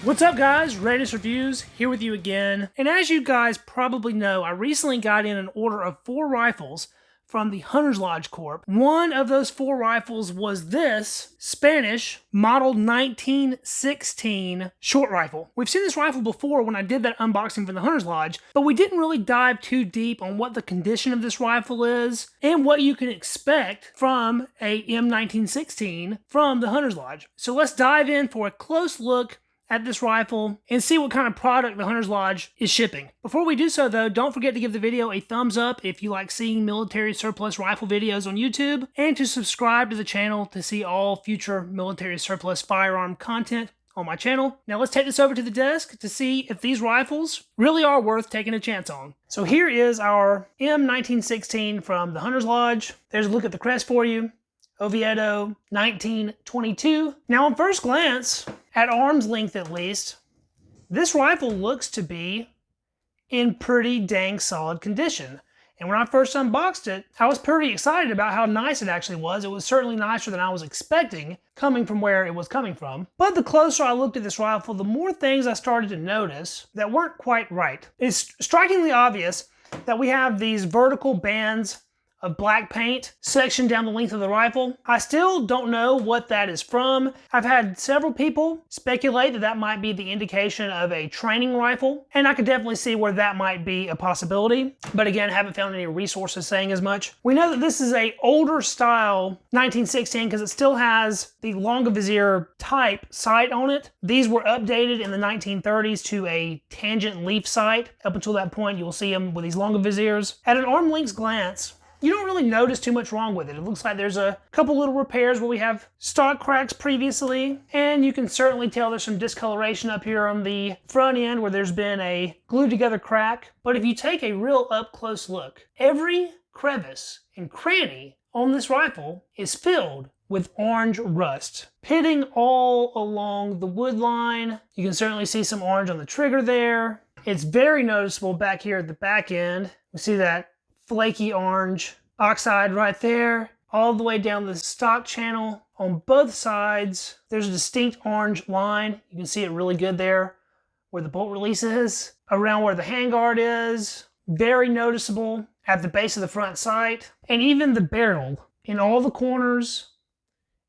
What's up guys, Readiness Reviews here with you again. And as you guys probably know, I recently got in an order of 4 rifles from the Hunter's Lodge Corp. One of those 4 rifles was this Spanish Model 1916 short rifle. We've seen this rifle before when I did that unboxing from the Hunter's Lodge, but we didn't really dive too deep on what the condition of this rifle is and what you can expect from a M1916 from the Hunter's Lodge. So let's dive in for a close look at this rifle and see what kind of product the Hunter's Lodge is shipping. Before we do so though, don't forget to give the video a thumbs up if you like seeing military surplus rifle videos on YouTube, and to subscribe to the channel to see all future military surplus firearm content on my channel. Now let's take this over to the desk to see if these rifles really are worth taking a chance on. So here is our M1916 from the Hunter's Lodge. There's a look at the crest for you. Oviedo 1922. Now on first glance, at arm's length at least, this rifle looks to be in pretty dang solid condition. And when I first unboxed it, I was pretty excited about how nice it actually was. It was certainly nicer than I was expecting, coming from where it was coming from. But the closer I looked at this rifle, the more things I started to notice that weren't quite right. It's strikingly obvious that we have these vertical bands of black paint sectioned down the length of the rifle. I still don't know what that is from. I've had several people speculate that that might be the indication of a training rifle, and I could definitely see where that might be a possibility, but again, haven't found any resources saying as much. We know that this is a older style 1916 because it still has the Longivizier type sight on it. These were updated in the 1930s to a tangent leaf sight. Up until that point, you will see them with these Longiviziers. At an arm length glance, you don't really notice too much wrong with it. It looks like there's a couple little repairs where we have stock cracks previously, and you can certainly tell there's some discoloration up here on the front end where there's been a glued together crack. But if you take a real up close look, every crevice and cranny on this rifle is filled with orange rust, pitting all along the wood line. You can certainly see some orange on the trigger there. It's very noticeable back here at the back end. We see that flaky orange oxide right there, all the way down the stock channel on both sides. There's a distinct orange line. You can see it really good there where the bolt release is, around where the handguard is, very noticeable at the base of the front sight, and even the barrel in all the corners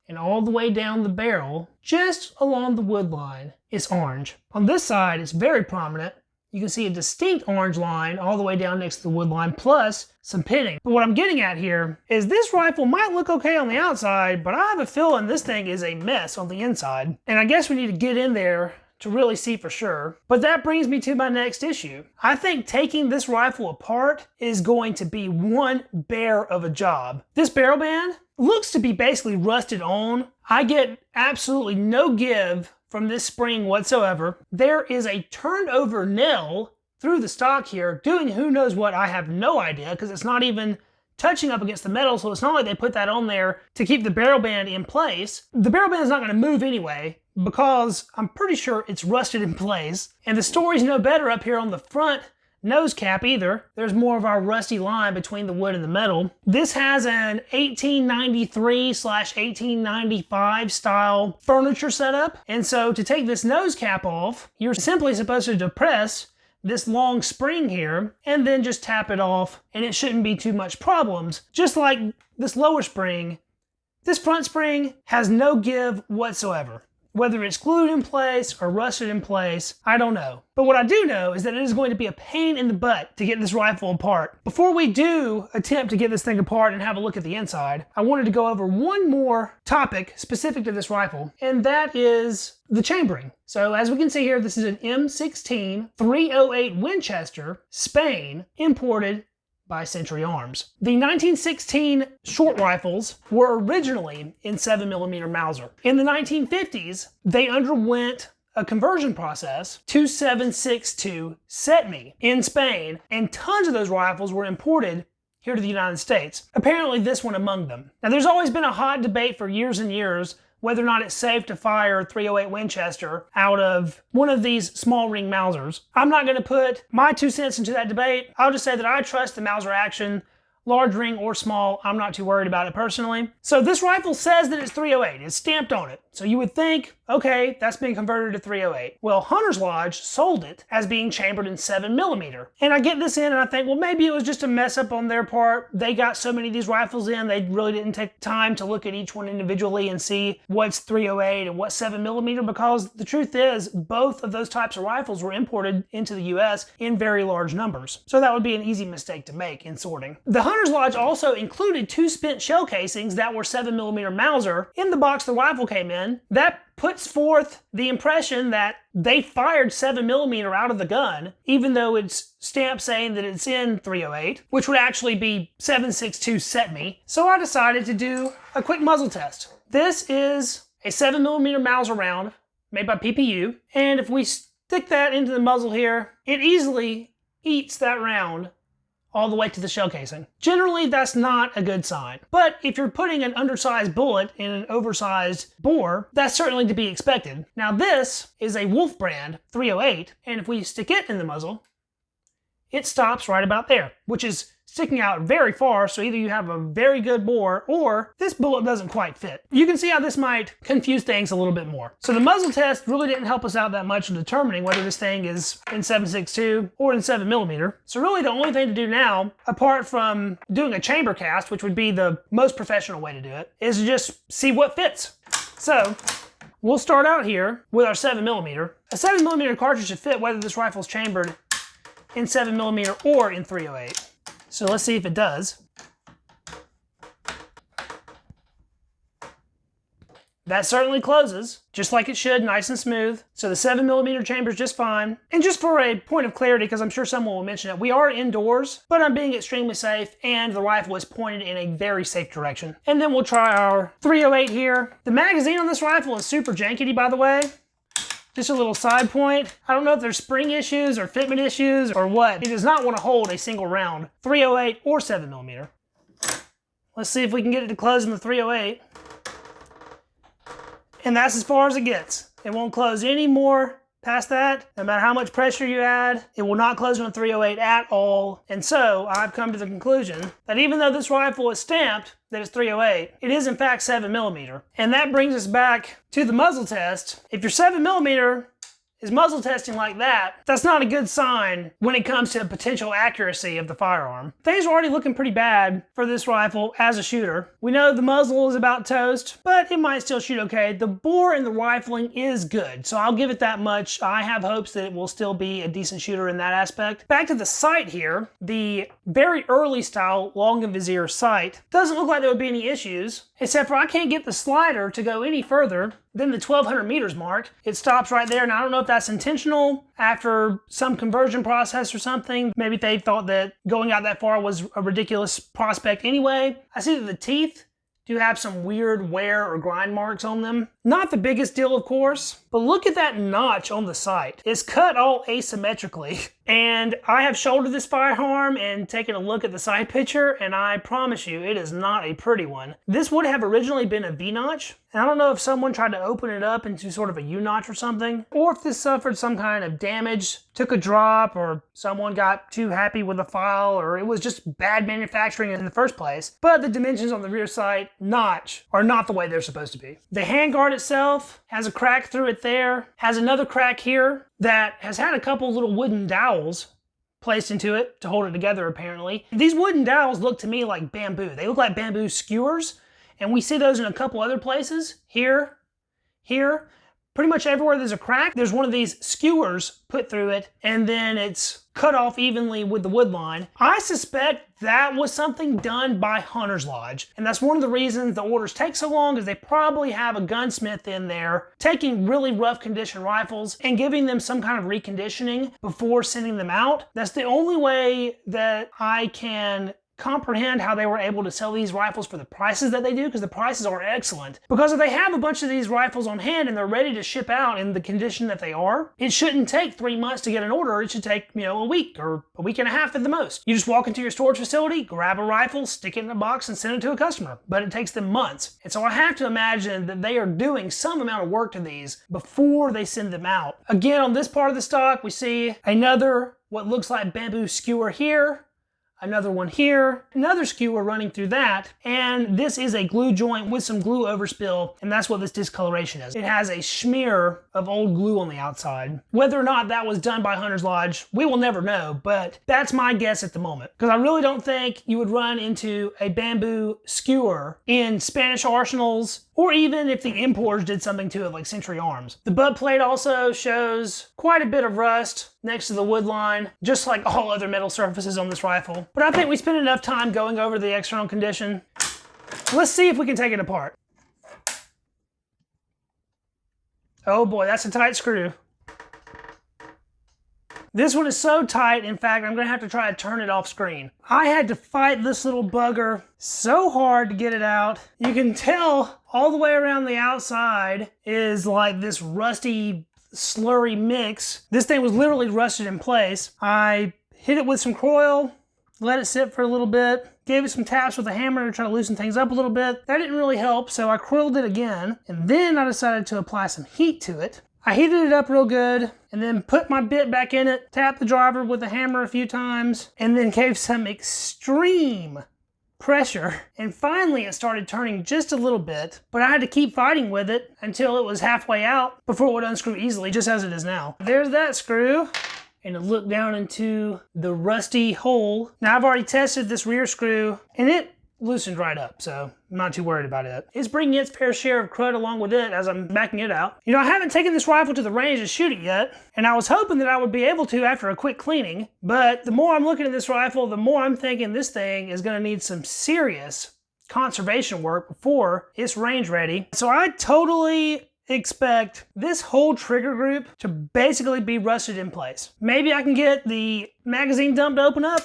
and all the way down the barrel, just along the wood line, is orange. On this side, it's very prominent. You can see a distinct orange line all the way down next to the wood line, plus some pitting. But what I'm getting at here is this rifle might look okay on the outside, but I have a feeling this thing is a mess on the inside. And I guess we need to get in there to really see for sure. But that brings me to my next issue. I think taking this rifle apart is going to be one bear of a job. This barrel band looks to be basically rusted on. I get absolutely no give from this spring whatsoever. There is a turned over nail through the stock here doing who knows what. I have no idea because it's not even touching up against the metal, so it's not like they put that on there to keep the barrel band in place. The barrel band is not going to move anyway because I'm pretty sure it's rusted in place. And the story's no better up here on the front nose cap either. There's more of our rusty line between the wood and the metal. This has an 1893/1895 style furniture setup. And so to take this nose cap off, you're simply supposed to depress this long spring here and then just tap it off, and it shouldn't be too much problems. Just like this lower spring, this front spring has no give whatsoever. Whether it's glued in place or rusted in place, I don't know. But what I do know is that it is going to be a pain in the butt to get this rifle apart. Before we do attempt to get this thing apart and have a look at the inside, I wanted to go over one more topic specific to this rifle, and that is the chambering. So as we can see here, this is an M16 308 Winchester, Spain, imported by Century Arms. The 1916 short rifles were originally in 7mm Mauser. In the 1950s, they underwent a conversion process to 7.62 SETME in Spain, and tons of those rifles were imported here to the United States. Apparently this one among them. Now there's always been a hot debate for years and years whether or not it's safe to fire 308 Winchester out of one of these small ring Mausers. I'm not going to put my 2 cents into that debate. I'll just say that I trust the Mauser action, large ring or small. I'm not too worried about it personally. So this rifle says that it's 308. It's stamped on it. So you would think Okay, that's been converted to 308. Well, Hunter's Lodge sold it as being chambered in 7mm. And I get this in and I think, well, maybe it was just a mess up on their part. They got so many of these rifles in, they really didn't take time to look at each one individually and see what's 308 and what's 7mm, because the truth is, both of those types of rifles were imported into the US in very large numbers. So that would be an easy mistake to make in sorting. The Hunter's Lodge also included 2 spent shell casings that were 7mm Mauser in the box the rifle came in. That puts forth the impression that they fired 7mm out of the gun, even though it's stamped saying that it's in 308, which would actually be 7.62 CETME. So I decided to do a quick muzzle test. This is a 7mm Mauser round made by PPU, and if we stick that into the muzzle here, it easily eats that round all the way to the shell casing. Generally, that's not a good sign. But if you're putting an undersized bullet in an oversized bore, that's certainly to be expected. Now this is a Wolf brand 308, and if we stick it in the muzzle, it stops right about there, which is sticking out very far, so either you have a very good bore or this bullet doesn't quite fit. You can see how this might confuse things a little bit more. So the muzzle test really didn't help us out that much in determining whether this thing is in 7.62 or in 7mm. So really the only thing to do now, apart from doing a chamber cast, which would be the most professional way to do it, is to just see what fits. So we'll start out here with our 7mm. A 7mm cartridge should fit whether this rifle is chambered in 7mm or in 308. So let's see if it does. That certainly closes, just like it should, nice and smooth. So the 7mm chamber is just fine. And just for a point of clarity, because I'm sure someone will mention it, we are indoors, but I'm being extremely safe, and the rifle is pointed in a very safe direction. And then we'll try our 308 here. The magazine on this rifle is super jankety, by the way. Just a little side point. I don't know if there's spring issues or fitment issues or what. It does not want to hold a single round, 308 or 7mm. Let's see if we can get it to close in the 308. And that's as far as it gets. It won't close any more past that. No matter how much pressure you add, it will not close on a 308 at all. And so I've come to the conclusion that even though this rifle is stamped that it's 308, it is in fact 7mm. And that brings us back to the muzzle test. If your 7mm is muzzle testing like that, that's not a good sign when it comes to potential accuracy of the firearm. Things are already looking pretty bad for this rifle as a shooter. We know the muzzle is about toast, but it might still shoot okay. The bore and the rifling is good, so I'll give it that much. I have hopes that it will still be a decent shooter in that aspect. Back to the sight here, the very early style long and vizier sight doesn't look like there would be any issues, except for I can't get the slider to go any further than the 1200 meters mark. It stops right there, and I don't know if that's intentional after some conversion process or something. Maybe they thought that going out that far was a ridiculous prospect anyway. I see that the teeth do have some weird wear or grind marks on them. Not the biggest deal, of course, but look at that notch on the sight. It's cut all asymmetrically. And I have shouldered this firearm and taken a look at the sight picture, and I promise you, it is not a pretty one. This would have originally been a V-notch, and I don't know if someone tried to open it up into sort of a U-notch or something, or if this suffered some kind of damage, took a drop, or someone got too happy with the file, or it was just bad manufacturing in the first place. But the dimensions on the rear sight notch are not the way they're supposed to be. The handguard itself has a crack through it there, has another crack here that has had a couple little wooden dowels placed into it to hold it together apparently. These wooden dowels look to me like bamboo. They look like bamboo skewers, and we see those in a couple other places. Here, pretty much everywhere there's a crack, there's one of these skewers put through it, and then it's cut off evenly with the wood line. I suspect that was something done by Hunter's Lodge, and that's one of the reasons the orders take so long, is they probably have a gunsmith in there taking really rough condition rifles and giving them some kind of reconditioning before sending them out. That's the only way that I can comprehend how they were able to sell these rifles for the prices that they do, because the prices are excellent. Because if they have a bunch of these rifles on hand and they're ready to ship out in the condition that they are, it shouldn't take 3 months to get an order. It should take, a week or a week and a half at the most. You just walk into your storage facility, grab a rifle, stick it in a box, and send it to a customer. But it takes them months. And so I have to imagine that they are doing some amount of work to these before they send them out. Again, on this part of the stock, we see another what looks like bamboo skewer here, another one here, another skewer running through that, and this is a glue joint with some glue overspill, and that's what this discoloration is. It has a smear of old glue on the outside. Whether or not that was done by Hunter's Lodge, we will never know, but that's my guess at the moment. Because I really don't think you would run into a bamboo skewer in Spanish arsenals, or even if the importers did something to it like Century Arms. The butt plate also shows quite a bit of rust next to the wood line, just like all other metal surfaces on this rifle. But I think we spent enough time going over the external condition. Let's see if we can take it apart. Oh boy, that's a tight screw. This one is so tight, in fact, I'm gonna have to try to turn it off screen. I had to fight this little bugger so hard to get it out. You can tell all the way around the outside is like this rusty, slurry mix. This thing was literally rusted in place. I hit it with some coil, let it sit for a little bit, gave it some taps with a hammer to try to loosen things up a little bit. That didn't really help, so I coiled it again, and then I decided to apply some heat to it. I heated it up real good, and then put my bit back in it, tapped the driver with a hammer a few times, and then gave some extreme pressure. And finally it started turning just a little bit, but I had to keep fighting with it until it was halfway out before it would unscrew easily, just as it is now. There's that screw. And to look down into the rusty hole. Now I've already tested this rear screw, and it loosened right up, so I'm not too worried about it. It's bringing its fair share of crud along with it as I'm backing it out. You know, I haven't taken this rifle to the range to shoot it yet, and I was hoping that I would be able to after a quick cleaning, but the more I'm looking at this rifle, the more I'm thinking this thing is gonna need some serious conservation work before it's range ready. So I totally expect this whole trigger group to basically be rusted in place. Maybe I can get the magazine dump to open up,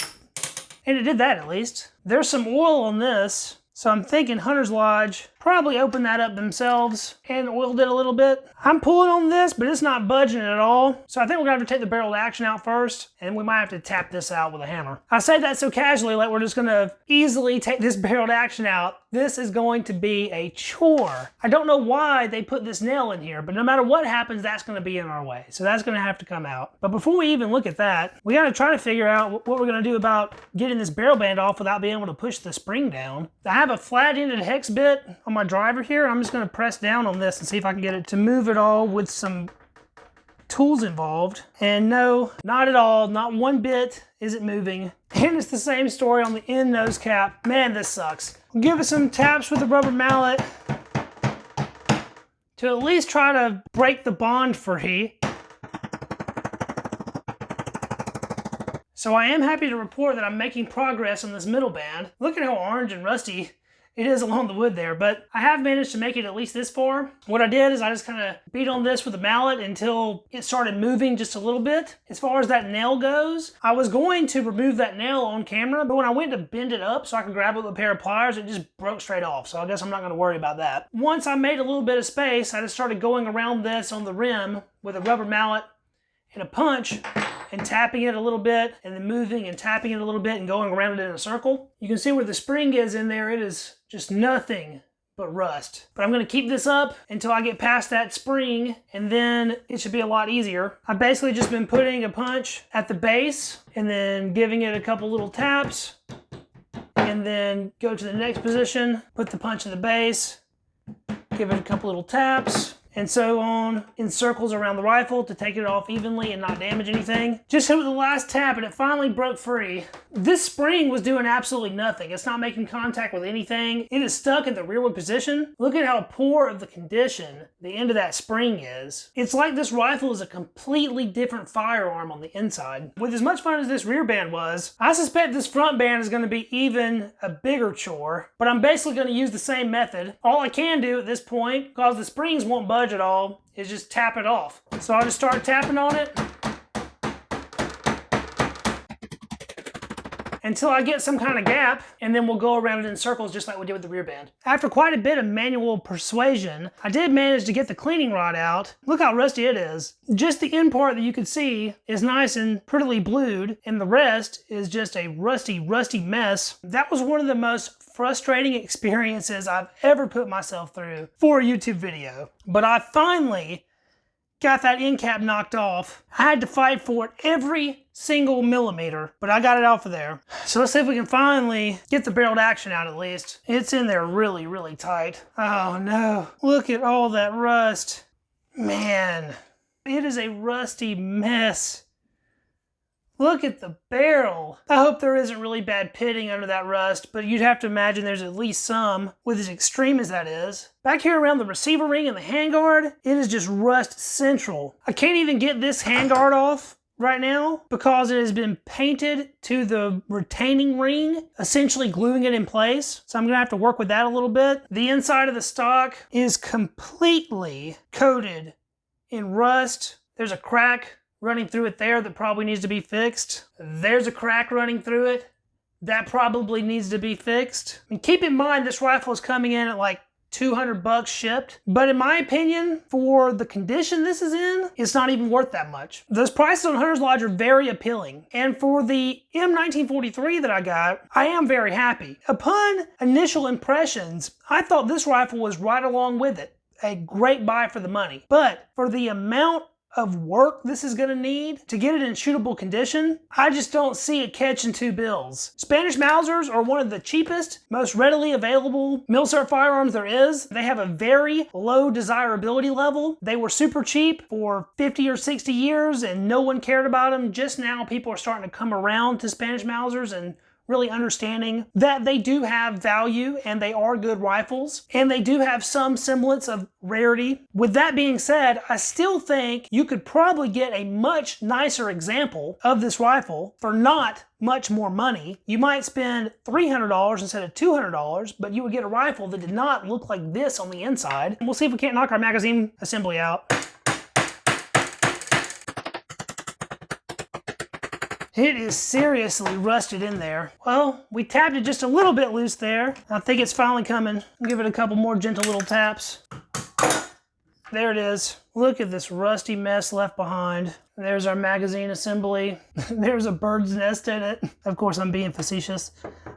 and it did that at least. There's some oil on this, so I'm thinking Hunter's Lodge probably opened that up themselves and oiled it a little bit. I'm pulling on this, but it's not budging at all. So I think we're gonna have to take the barrel to action out first, and we might have to tap this out with a hammer. I say that so casually, like we're just gonna easily take this barrel to action out. This is going to be a chore. I don't know why they put this nail in here, but no matter what happens, that's gonna be in our way. So that's gonna have to come out. But before we even look at that, we gotta try to figure out what we're gonna do about getting this barrel band off without being able to push the spring down. I have a flat-ended hex bit on my driver here. I'm just gonna press down on this and see if I can get it to move at all with some tools involved. And no, not at all, not one bit is it moving. And it's the same story on the end nose cap. Man, this sucks. I'll give it some taps with a rubber mallet to at least try to break the bond free. So I am happy to report that I'm making progress on this middle band. Look at how orange and rusty it is along the wood there, but I have managed to make it at least this far. What I did is I just kind of beat on this with a mallet until it started moving just a little bit. As far as that nail goes, I was going to remove that nail on camera, but when I went to bend it up so I could grab it with a pair of pliers, it just broke straight off, so I guess I'm not going to worry about that. Once I made a little bit of space, I just started going around this on the rim with a rubber mallet and a punch, and tapping it a little bit, and then moving and tapping it a little bit and going around it in a circle. You can see where the spring is in there. It is just nothing but rust. But I'm gonna keep this up until I get past that spring, and then it should be a lot easier. I've basically just been putting a punch at the base and then giving it a couple little taps, and then go to the next position, put the punch in the base, give it a couple little taps, and so on in circles around the rifle to take it off evenly and not damage anything. Just hit with the last tap and it finally broke free. This spring was doing absolutely nothing. It's not making contact with anything. It is stuck in the rearward position. Look at how poor of the condition the end of that spring is. It's like this rifle is a completely different firearm on the inside. With as much fun as this rear band was, I suspect this front band is going to be even a bigger chore, but I'm basically going to use the same method. All I can do at this point, because the springs won't budge at all, is just tap it off. So I'll just start tapping on it until I get some kind of gap, and then we'll go around it in circles just like we did with the rear band. After quite a bit of manual persuasion, I did manage to get the cleaning rod out. Look how rusty it is. Just the end part that you could see is nice and prettily blued, and the rest is just a rusty mess. That was one of the most frustrating experiences I've ever put myself through for a YouTube video. But I finally got that end cap knocked off. I had to fight for it every single millimeter, but I got it off of there. So let's see if we can finally get the barreled action out at least. It's in there really, really tight. Oh no, look at all that rust. Man, it is a rusty mess. Look at the barrel. I hope there isn't really bad pitting under that rust, but you'd have to imagine there's at least some, with as extreme as that is. Back here around the receiver ring and the handguard, it is just rust central. I can't even get this handguard off right now because it has been painted to the retaining ring, essentially gluing it in place. So I'm gonna have to work with that a little bit. The inside of the stock is completely coated in rust. There's a crack running through it there that probably needs to be fixed. There's a crack running through it that probably needs to be fixed. And keep in mind, this rifle is coming in at like $200 shipped, but in my opinion, for the condition this is in, it's not even worth that much. Those prices on Hunter's Lodge are very appealing, and for the M1943 that I got, I am very happy. Upon initial impressions, I thought this rifle was right along with it. A great buy for the money, but for the amount of work this is going to need to get it in shootable condition, I just don't see it catching two bills. Spanish Mausers are one of the cheapest, most readily available Milsurp firearms there is. They have a very low desirability level. They were super cheap for 50 or 60 years and no one cared about them. Just now people are starting to come around to Spanish Mausers and really understanding that they do have value and they are good rifles and they do have some semblance of rarity. With that being said, I still think you could probably get a much nicer example of this rifle for not much more money. You might spend $300 instead of $200, but you would get a rifle that did not look like this on the inside. We'll see if we can't knock our magazine assembly out. It is seriously rusted in there. Well, we tapped it just a little bit loose there. I think it's finally coming. I'll give it a couple more gentle little taps. There it is. Look at this rusty mess left behind. There's our magazine assembly. There's a bird's nest in it. Of course, I'm being facetious.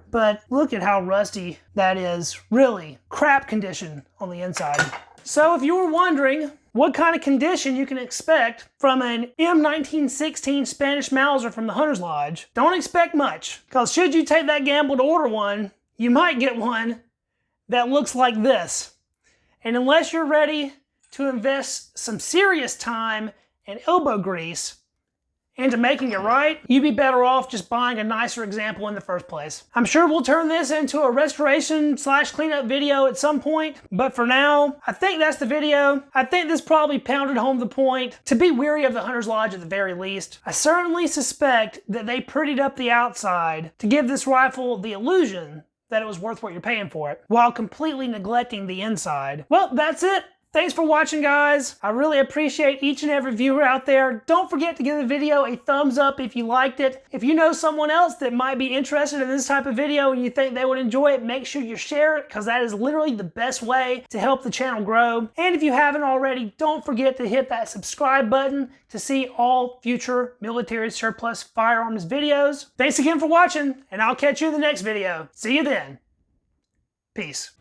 But look at how rusty that is. Really crap condition on the inside. So if you were wondering what kind of condition you can expect from an M1916 Spanish Mauser from the Hunter's Lodge, don't expect much, because should you take that gamble to order one, you might get one that looks like this. And unless you're ready to invest some serious time and elbow grease into making it right, you'd be better off just buying a nicer example in the first place. I'm sure we'll turn this into a restoration / cleanup video at some point, but for now, I think that's the video. I think this probably pounded home the point to be wary of the Hunter's Lodge at the very least. I certainly suspect that they prettied up the outside to give this rifle the illusion that it was worth what you're paying for it, while completely neglecting the inside. Well, that's it. Thanks for watching, guys. I really appreciate each and every viewer out there. Don't forget to give the video a thumbs up if you liked it. If you know someone else that might be interested in this type of video and you think they would enjoy it, make sure you share it, because that is literally the best way to help the channel grow. And if you haven't already, don't forget to hit that subscribe button to see all future military surplus firearms videos. Thanks again for watching, and I'll catch you in the next video. See you then. Peace.